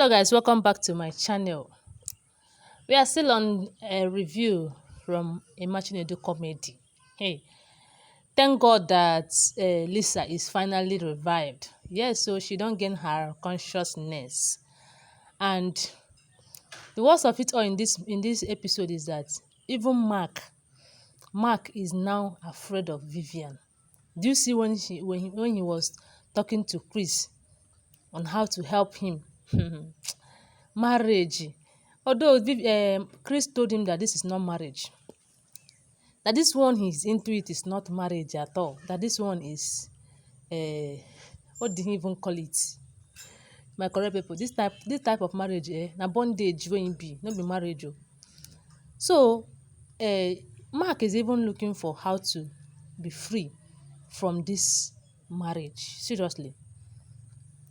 Hello guys, welcome back to my channel. We are still on a review from Emma Chinedu comedy. Hey, thank God that Lisa is finally revived. Yes, so she don't gain her consciousness. And the worst of it all in this episode is that even Mark is now afraid of Vivian. Do you see when he was talking to Chris on how to help him? Marriage. Although Chris told him that this is not marriage, that this one he's into it is not marriage at all. That this one is what did he even call it? My correct people, this type of marriage, na bondage wey e be, no be marriage o. So Mark is even looking for how to be free from this marriage. Seriously.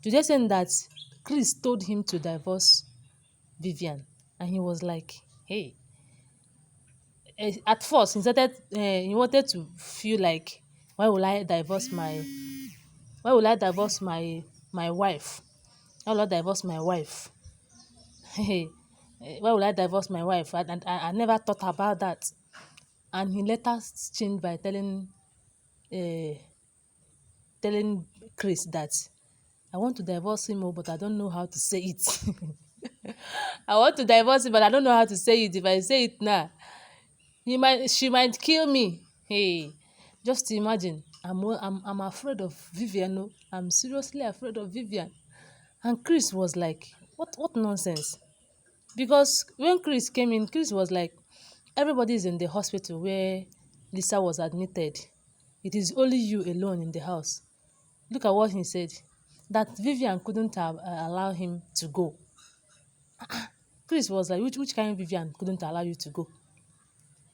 Today saying that Chris told him to divorce Vivian, and he was like, hey, at first he wanted to feel like, why will I divorce my wife? Why will I divorce my wife? Hey, why will I divorce my wife? I never thought about that. And he later changed by uh, telling Chris that I want to divorce him, but I don't know how to say it. I want to divorce him, but I don't know how to say it. If I say it now, she might kill me. Hey, just imagine. I'm afraid of Vivian. No, I'm seriously afraid of Vivian. And Chris was like, what nonsense? Because when Chris came in, Chris was like, everybody is in the hospital where Lisa was admitted. It is only you alone in the house. Look at what he said. That Vivian couldn't have allow him to go. Chris was like, which kind of Vivian couldn't allow you to go?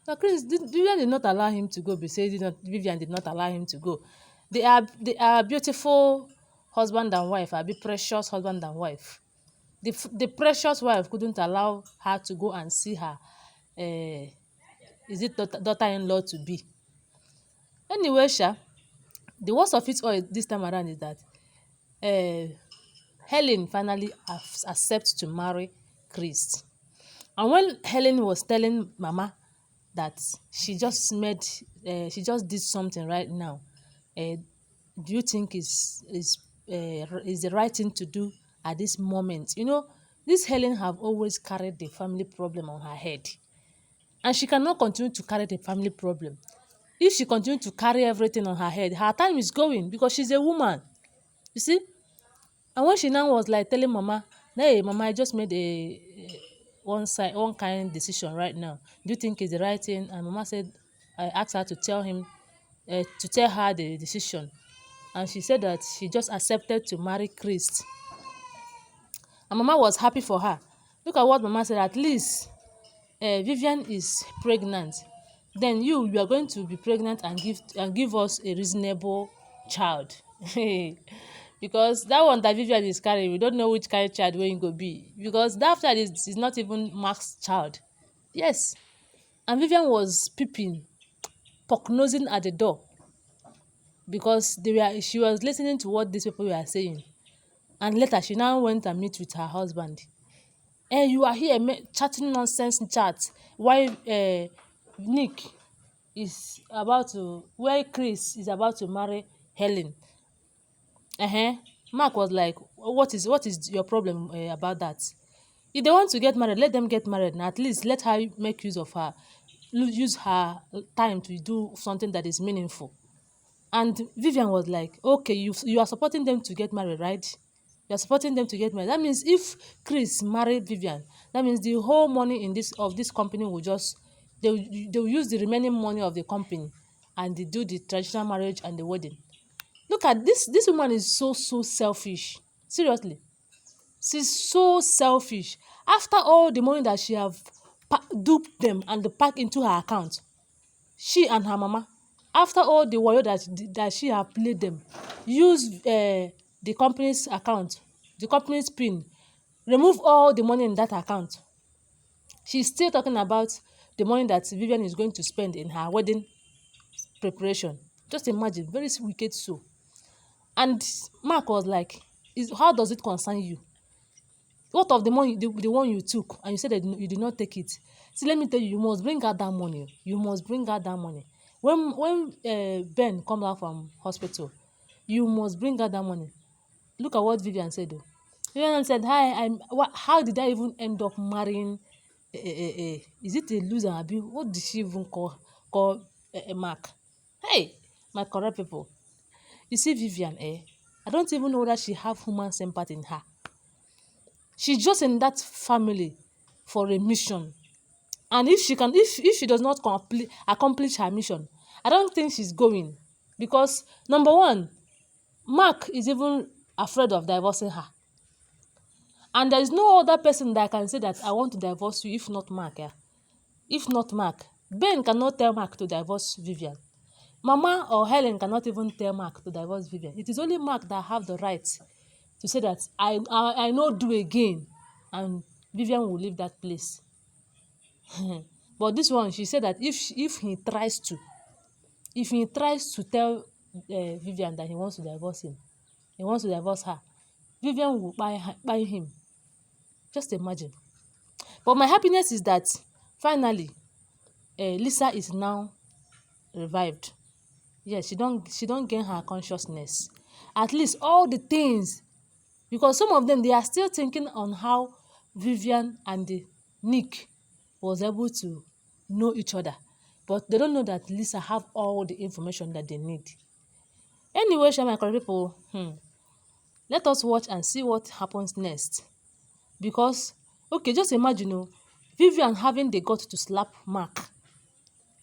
Now, Vivian did not allow him to go. Vivian did not allow him to go. They are beautiful husband and wife. Be precious husband and wife. The precious wife couldn't allow her to go and see her. Is it daughter-in-law to be? Anyway, the worst of it all this time around is that Helen finally accepts to marry Chris. And when Helen was telling Mama that she just did something right now, do you think is the right thing to do at this moment? You know, this Helen have always carried the family problem on her head, and she cannot continue to carry the family problem. If she continues to carry everything on her head, her time is going, because she's a woman. You see. And when she now was like telling Mama, hey Mama, I just made one kind decision right now. Do you think it's the right thing? And Mama said, I asked her to tell her the decision. And she said that she just accepted to marry Chris. And Mama was happy for her. Look at what Mama said. At least Vivian is pregnant. Then you are going to be pregnant and give us a reasonable child. Because that one that Vivian is carrying, we don't know which kind of child wey go be, because that child is not even Mark's child. Yes. And Vivian was peeping, poke-nosing at the door, because she was listening to what these people were saying. And later she now went and meet with her husband. You are here chatting nonsense chat while Nick is about to where Chris is about to marry Helen. Mark was like, what is your problem about that? If they want to get married, let them get married, and at least let her make use her time to do something that is meaningful. And Vivian was like, okay, you are supporting them to get married, right? You are supporting them to get married. That means if Chris married Vivian, that means the whole money of this company will just they will use the remaining money of the company, and they do the traditional marriage and the wedding. Look at this woman is so selfish. Seriously. She's so selfish. After all the money that she have duped them and packed into her account, she and her mama, after all the wayo that she have played them, use the company's account, the company's pin, remove all the money in that account. She's still talking about the money that Vivian is going to spend in her wedding preparation. Just imagine, very wicked soul. And Mark was like, how does it concern you? What of the money, the one you took, and you said that you did not take it? See, let me tell you, you must bring out that money. You must bring out that money. When Ben comes out from hospital, you must bring out that money. Look at what Vivian said, though. Vivian said, "Hi, how did I even end up marrying? Is it a loser? Abi? What did she even call Mark? Hey, my correct people. You see, Vivian, I don't even know that she have human sympathy in her. She's just in that family for a mission. And if she does not accomplish her mission, I don't think she's going. Because number one, Mark is even afraid of divorcing her. And there is no other person that can say that I want to divorce you if not Mark. Yeah? If not Mark. Ben cannot tell Mark to divorce Vivian. Mama or Helen cannot even tell Mark to divorce Vivian. It is only Mark that have the right to say that I no do again, and Vivian will leave that place. But this one, she said that if he tries to tell Vivian that he wants to divorce her, Vivian will buy him. Just imagine. But my happiness is that finally, Lisa is now revived. Yes, she don't gain her consciousness. At least all the things, because some of them, they are still thinking on how Vivian and Nick was able to know each other, but they don't know that Lisa have all the information that they need. Anyway, my correct people, let us watch and see what happens next. Because, okay, just imagine, Vivian having the gut to slap Mark,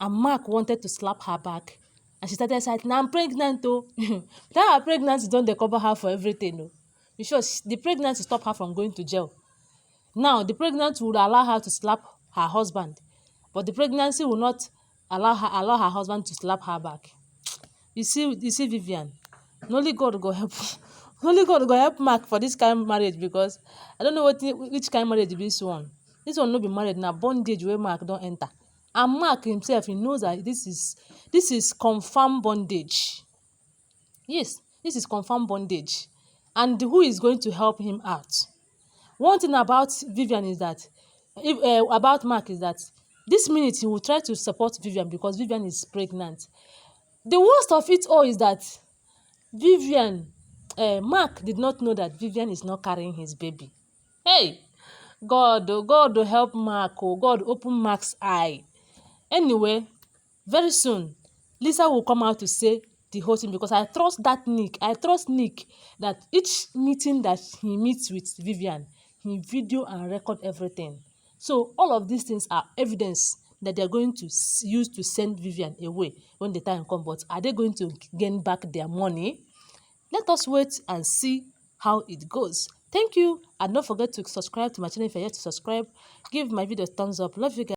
and Mark wanted to slap her back, and she started saying, "Now I'm pregnant, though." That her pregnancy don't they cover her for everything, no? Because the pregnancy stop her from going to jail. Now, the pregnancy would allow her to slap her husband, but the pregnancy will not allow her husband to slap her back. You see, Vivian, only God go help. Only God go help Mark for this kind of marriage, because I don't know which kind of marriage be this one. This one no be married, na bondage where Mark don't enter. And Mark himself, he knows that this is confirmed bondage. Yes, this is confirmed bondage. And who is going to help him out? One thing about Vivian is that, about Mark is that this minute he will try to support Vivian because Vivian is pregnant. The worst of it all is that Mark did not know that Vivian is not carrying his baby. Hey, God will help Mark. Oh, God open Mark's eye. Anyway, very soon, Lisa will come out to say the whole thing, because I trust Nick. I trust Nick that each meeting that he meets with Vivian, he video and record everything. So all of these things are evidence that they're going to use to send Vivian away when the time comes. But are they going to gain back their money? Let us wait and see how it goes. Thank you, and don't forget to subscribe to my channel if you're yet to subscribe. Give my video a thumbs up. Love you guys.